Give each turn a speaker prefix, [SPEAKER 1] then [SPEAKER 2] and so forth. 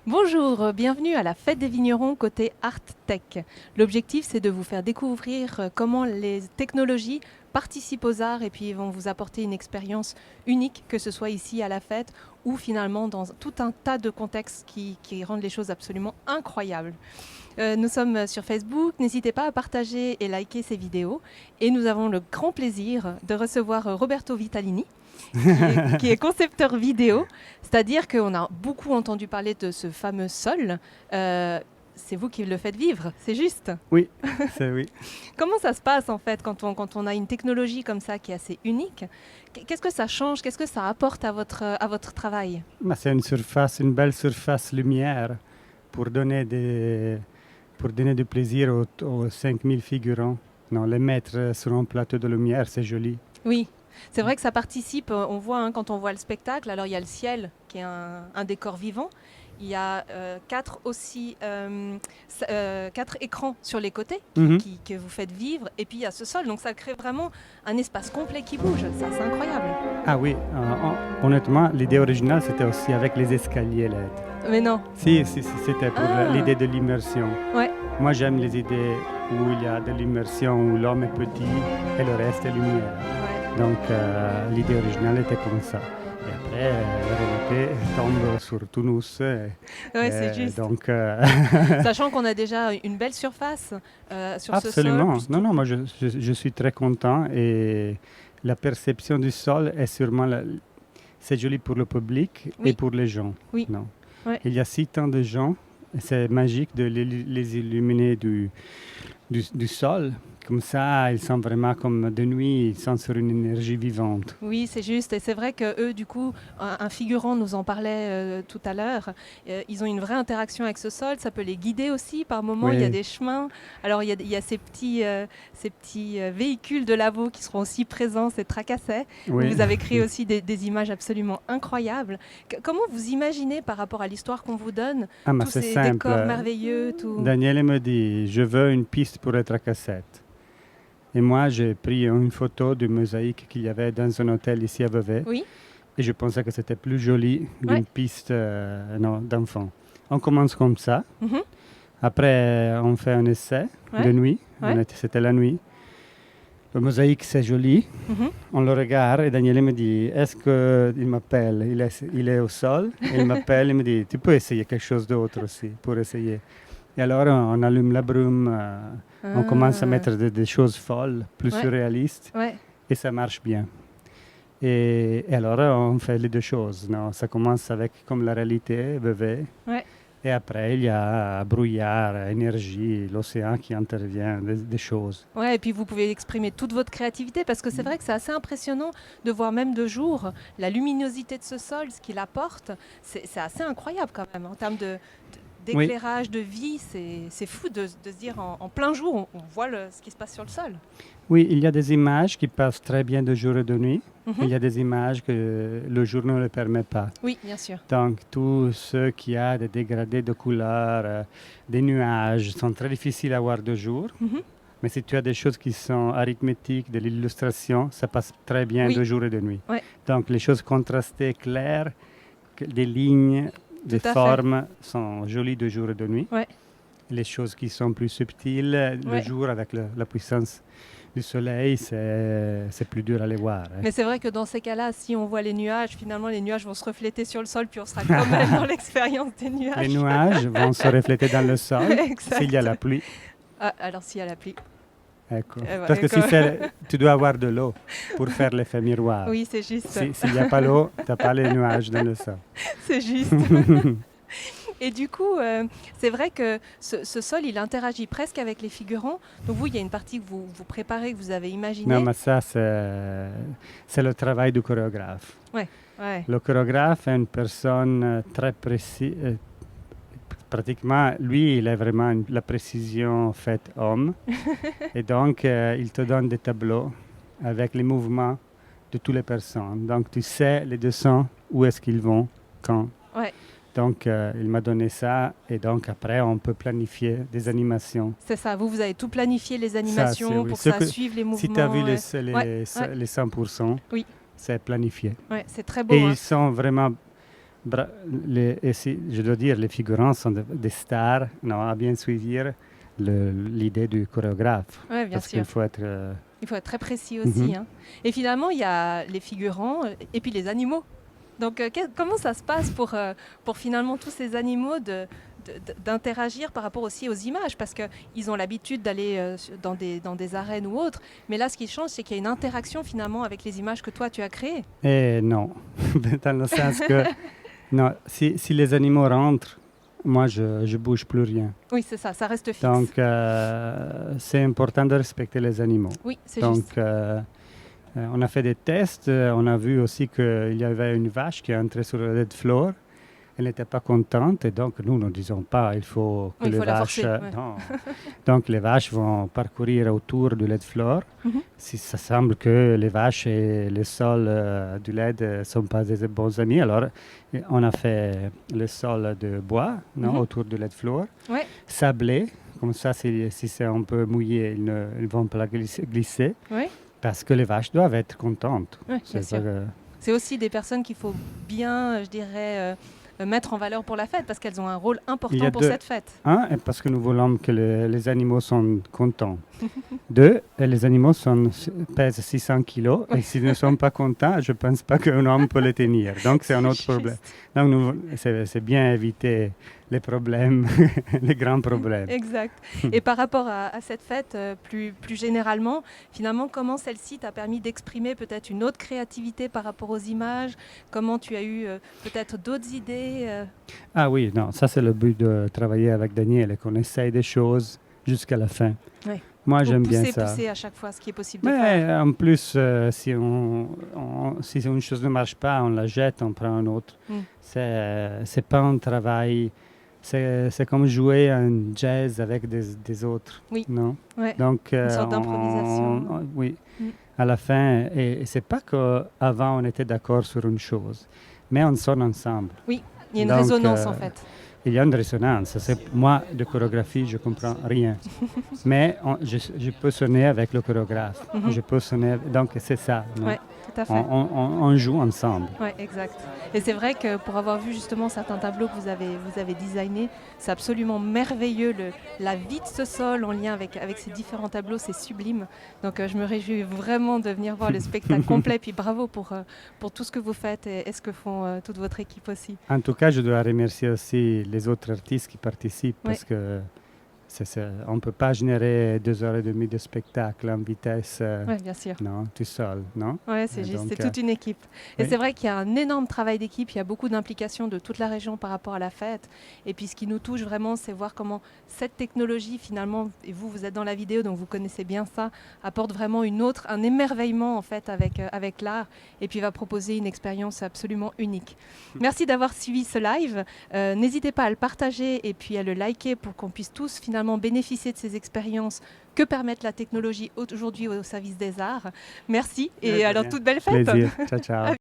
[SPEAKER 1] Bonjour, bienvenue à la Fête des Vignerons côté Art Tech. L'objectif, c'est de vous faire découvrir comment les technologies participent aux arts et puis vont vous apporter une expérience unique, que ce soit ici à la fête ou finalement dans tout un tas de contextes qui rendent les choses absolument incroyables. Nous sommes sur Facebook, n'hésitez pas à partager et liker ces vidéos. Et nous avons le grand plaisir de recevoir Roberto Vitalini, qui est concepteur vidéo, c'est-à-dire qu'on a beaucoup entendu parler de ce fameux sol. C'est vous qui le faites vivre, c'est juste.
[SPEAKER 2] Oui, c'est oui.
[SPEAKER 1] Comment ça se passe en fait quand on a une technologie comme ça qui est assez unique? Qu'est-ce que ça change? Qu'est-ce que ça apporte à votre travail?
[SPEAKER 2] C'est une belle surface lumière pour donner du plaisir aux 5000 figurants. Non, les mettre sur un plateau de lumière, c'est joli.
[SPEAKER 1] Oui, c'est vrai que ça participe, on voit quand on voit le spectacle, alors il y a le ciel qui est un décor vivant, il y a quatre écrans sur les côtés
[SPEAKER 2] Mhm.
[SPEAKER 1] que vous faites vivre, et puis il y a ce sol, donc ça crée vraiment un espace complet qui bouge, ça c'est incroyable.
[SPEAKER 2] Ah oui, honnêtement, l'idée originale, c'était aussi avec les escaliers LED.
[SPEAKER 1] Mais non.
[SPEAKER 2] Si, c'était pour l'idée de l'immersion.
[SPEAKER 1] Ouais.
[SPEAKER 2] Moi, j'aime les idées où il y a de l'immersion, où l'homme est petit et le reste est lumière.
[SPEAKER 1] Ouais.
[SPEAKER 2] Donc, l'idée originale était comme ça. Et après, la réalité tombe sur tout nous.
[SPEAKER 1] Ouais, c'est juste.
[SPEAKER 2] Donc,
[SPEAKER 1] Sachant qu'on a déjà une belle surface sur
[SPEAKER 2] absolument.
[SPEAKER 1] ce sol.
[SPEAKER 2] Non, moi, je suis très content. Et la perception du sol est sûrement... c'est joli pour le public
[SPEAKER 1] Oui.
[SPEAKER 2] et pour les gens.
[SPEAKER 1] Oui.
[SPEAKER 2] Non.
[SPEAKER 1] Ouais.
[SPEAKER 2] Il y a si tant de gens. C'est magique de les illuminer du sol. Comme ça, ils sont vraiment comme de nuit, ils sont sur une énergie vivante.
[SPEAKER 1] Oui, c'est juste. Et c'est vrai qu'eux, du coup, un figurant nous en parlait tout à l'heure. Ils ont une vraie interaction avec ce sol. Ça peut les guider aussi. Par moments,
[SPEAKER 2] Oui.
[SPEAKER 1] il y a des chemins. Alors, il y a ces petits véhicules de labo qui seront aussi présents, ces tracassets.
[SPEAKER 2] Oui.
[SPEAKER 1] Vous avez créé aussi des images absolument incroyables. Comment vous imaginez, par rapport à l'histoire qu'on vous donne, tous
[SPEAKER 2] c'est
[SPEAKER 1] ces
[SPEAKER 2] simple.
[SPEAKER 1] décors merveilleux
[SPEAKER 2] Daniel me dit, je veux une piste pour les tracassettes. Et moi, j'ai pris une photo du mosaïque qu'il y avait dans un hôtel ici à Vevey.
[SPEAKER 1] Oui.
[SPEAKER 2] Et je pensais que c'était plus joli d'une
[SPEAKER 1] Ouais.
[SPEAKER 2] piste d'enfant. On commence comme ça.
[SPEAKER 1] Mhm.
[SPEAKER 2] Après, on fait un essai de nuit.
[SPEAKER 1] Ouais.
[SPEAKER 2] C'était la nuit. Le mosaïque, c'est joli.
[SPEAKER 1] Mhm.
[SPEAKER 2] On le regarde et Daniel me dit, est-ce qu'il m'appelle? Il est au sol. Et il m'appelle et me dit, tu peux essayer quelque chose d'autre aussi pour essayer. Et alors, on allume la brume. On commence à mettre des choses folles, plus surréalistes, et ça marche bien. Et alors, on fait les deux choses. Non? Ça commence avec comme la réalité, Vevey, et après, il y a brouillard, énergie, l'océan qui intervient, des choses.
[SPEAKER 1] Ouais, et puis vous pouvez exprimer toute votre créativité, parce que c'est vrai que c'est assez impressionnant de voir même de jour la luminosité de ce sol, ce qu'il apporte. C'est assez incroyable quand même, en termes d'éclairage, de vie, c'est fou de se dire en plein jour, on voit ce qui se passe sur le sol.
[SPEAKER 2] Oui, il y a des images qui passent très bien de jour et de nuit.
[SPEAKER 1] Mhm.
[SPEAKER 2] Il y a des images que le jour ne le permet pas.
[SPEAKER 1] Oui, bien sûr.
[SPEAKER 2] Donc, tout ce qui a des dégradés de couleurs, des nuages, sont très difficiles à voir de jour.
[SPEAKER 1] Mhm.
[SPEAKER 2] Mais si tu as des choses qui sont arithmétiques, de l'illustration, ça passe très bien de jour et de nuit.
[SPEAKER 1] Ouais.
[SPEAKER 2] Donc, les choses contrastées, claires, des lignes, des formes sont jolies de jour et de nuit.
[SPEAKER 1] Ouais.
[SPEAKER 2] Les choses qui sont plus subtiles, le jour, avec la puissance du soleil, c'est plus dur à les voir.
[SPEAKER 1] Mais c'est vrai que dans ces cas-là, si on voit les nuages, finalement les nuages vont se refléter sur le sol, puis on sera quand même dans l'expérience des nuages.
[SPEAKER 2] Les nuages vont se refléter dans le sol s'il y a la pluie.
[SPEAKER 1] Ah, alors s'il y a la pluie.
[SPEAKER 2] Parce que tu dois avoir de l'eau pour faire l'effet miroir.
[SPEAKER 1] Oui, c'est juste.
[SPEAKER 2] S'il n'y a pas l'eau, tu n'as pas les nuages dans le sol.
[SPEAKER 1] C'est juste. Et du coup, c'est vrai que ce sol, il interagit presque avec les figurants. Donc vous, il y a une partie que vous préparez, que vous avez imaginée.
[SPEAKER 2] Non, mais ça, c'est le travail du chorégraphe.
[SPEAKER 1] Ouais.
[SPEAKER 2] Le chorégraphe est une personne très précise. Pratiquement, lui, il est vraiment la précision faite homme. Et donc, il te donne des tableaux avec les mouvements de toutes les personnes. Donc, tu sais les dessins, où est-ce qu'ils vont, quand.
[SPEAKER 1] Ouais.
[SPEAKER 2] Donc, il m'a donné ça. Et donc, après, on peut planifier des animations.
[SPEAKER 1] C'est ça. Vous avez tout planifié, les animations, pour que ça suive les mouvements.
[SPEAKER 2] Si tu as vu les 100%,
[SPEAKER 1] oui.
[SPEAKER 2] c'est planifié.
[SPEAKER 1] Ouais, c'est très beau.
[SPEAKER 2] Et ils sont vraiment Je dois dire, les figurants sont des stars, non, à bien suivre l'idée du chorégraphe.
[SPEAKER 1] Oui, bien
[SPEAKER 2] Parce
[SPEAKER 1] sûr.
[SPEAKER 2] qu'il faut être...
[SPEAKER 1] Il faut être très précis aussi. Hein. Et finalement, il y a les figurants et puis les animaux. Donc, comment ça se passe pour finalement tous ces animaux d'interagir par rapport aussi aux images? Parce qu'ils ont l'habitude d'aller dans des arènes ou autres. Mais là, ce qui change, c'est qu'il y a une interaction finalement avec les images que toi, tu as créées.
[SPEAKER 2] Et non, dans le sens que non, si les animaux rentrent, moi, je ne bouge plus rien.
[SPEAKER 1] Oui, c'est ça, ça reste fixe.
[SPEAKER 2] Donc, c'est important de respecter les animaux.
[SPEAKER 1] Oui, c'est
[SPEAKER 2] Donc,
[SPEAKER 1] juste.
[SPEAKER 2] on a fait des tests. On a vu aussi qu'il y avait une vache qui est entrée sur le lead floor. Elle n'était pas contente et donc nous ne disons pas il faut que les vaches... Non. Donc les vaches vont parcourir autour du lead floor. Si ça semble que les vaches et le sol du lead ne sont pas des bons amis, alors on a fait le sol de bois autour du lead floor, sablé, comme ça si c'est un peu mouillé, ils ne vont pas glisser, parce que les vaches doivent être contentes.
[SPEAKER 1] C'est aussi des personnes qu'il faut bien, je dirais... mettre en valeur pour la fête, parce qu'elles ont un rôle important pour cette fête.
[SPEAKER 2] Un, parce que nous voulons que les animaux sont contents. Deux, les animaux pèsent 600 kilos, et s'ils ne sont pas contents, je ne pense pas qu'un homme peut les tenir. Donc, c'est un autre problème. Donc, c'est bien éviter les problèmes, les grands problèmes.
[SPEAKER 1] Exact. Et par rapport à cette fête, plus généralement, finalement, comment celle-ci t'a permis d'exprimer peut-être une autre créativité par rapport aux images? Comment tu as eu peut-être d'autres idées
[SPEAKER 2] Ah oui, non, ça c'est le but de travailler avec Daniel, et qu'on essaye des choses jusqu'à la fin.
[SPEAKER 1] Oui.
[SPEAKER 2] Moi, j'aime bien ça.
[SPEAKER 1] Pousser à chaque fois ce qui est possible de faire.
[SPEAKER 2] En plus, si une chose ne marche pas, on la jette, on prend un autre. C'est pas un travail... C'est comme jouer un jazz avec des autres.
[SPEAKER 1] Oui.
[SPEAKER 2] Non?
[SPEAKER 1] Ouais.
[SPEAKER 2] Donc,
[SPEAKER 1] une sorte d'improvisation.
[SPEAKER 2] Oui. À la fin, et c'est pas qu'avant on était d'accord sur une chose, mais on sonne ensemble.
[SPEAKER 1] Oui, il y a une résonance en fait.
[SPEAKER 2] Il y a une résonance. Moi, de chorégraphie, je ne comprends rien. Mais je peux sonner avec le chorégraphe. Je peux sonner... Donc, c'est ça.
[SPEAKER 1] Oui, tout à fait.
[SPEAKER 2] On joue ensemble.
[SPEAKER 1] Oui, exact. Et c'est vrai que pour avoir vu justement certains tableaux que vous avez designés, c'est absolument merveilleux. La vie de ce sol en lien avec ces différents tableaux, c'est sublime. Donc, je me réjouis vraiment de venir voir le spectacle complet. Puis bravo pour tout ce que vous faites et ce que font toute votre équipe aussi.
[SPEAKER 2] En tout cas, je dois remercier aussi les autres artistes qui participent parce que on ne peut pas générer 2h30 de spectacle en vitesse
[SPEAKER 1] bien sûr.
[SPEAKER 2] Non, tout seul. Non?
[SPEAKER 1] Oui, c'est juste, c'est toute une équipe. Et c'est vrai qu'il y a un énorme travail d'équipe, il y a beaucoup d'implications de toute la région par rapport à la fête. Et puis ce qui nous touche vraiment, c'est voir comment cette technologie finalement, et vous êtes dans la vidéo donc vous connaissez bien ça, apporte vraiment un émerveillement en fait avec l'art et puis va proposer une expérience absolument unique. Merci d'avoir suivi ce live. N'hésitez pas à le partager et puis à le liker pour qu'on puisse tous finalement bénéficier de ces expériences que permettent la technologie aujourd'hui au service des arts. Merci et alors toute belle fête.
[SPEAKER 2] Plaisir. Ciao, ciao.